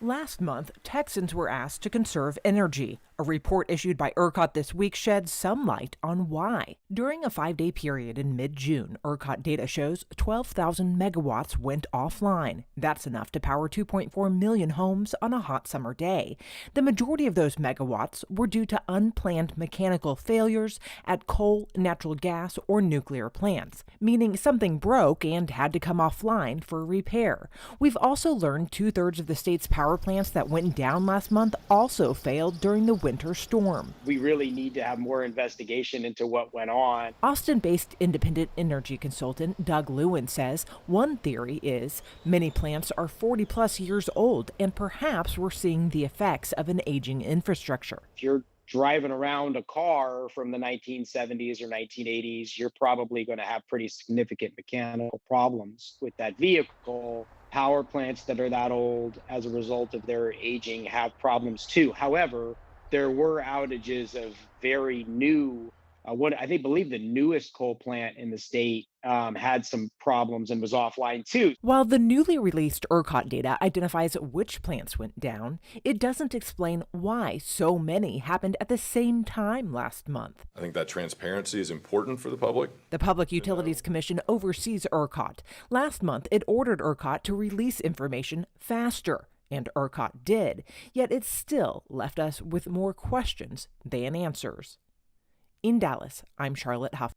Last month, Texans were asked to conserve energy. A report issued by ERCOT this week sheds some light on why. During a 5-day period in mid-June, ERCOT data shows 12,000 megawatts went offline. That's enough to power 2.4 million homes on a hot summer day. The majority of those megawatts were due to unplanned mechanical failures at coal, natural gas, or nuclear plants, meaning something broke and had to come offline for repair. We've also learned 2/3 of the state's power plants that went down last month also failed during the winter storm. We really need to have more investigation into what went on. Austin-based independent energy consultant Doug Lewin says one theory is many plants are 40-plus years old, and perhaps we're seeing the effects of an aging infrastructure. If you're driving around a car from the 1970s or 1980s, you're probably going to have pretty significant mechanical problems with that vehicle. Power plants that are that old as a result of their aging have problems too. However, there were outages of very new, believe the newest coal plant in the state had some problems and was offline too. While the newly released ERCOT data identifies which plants went down, it doesn't explain why so many happened at the same time last month. I think that transparency is important for the public. The Public Utilities Commission oversees ERCOT. Last month, it ordered ERCOT to release information faster, and ERCOT did, yet it still left us with more questions than answers. In Dallas, I'm Charlotte Huff.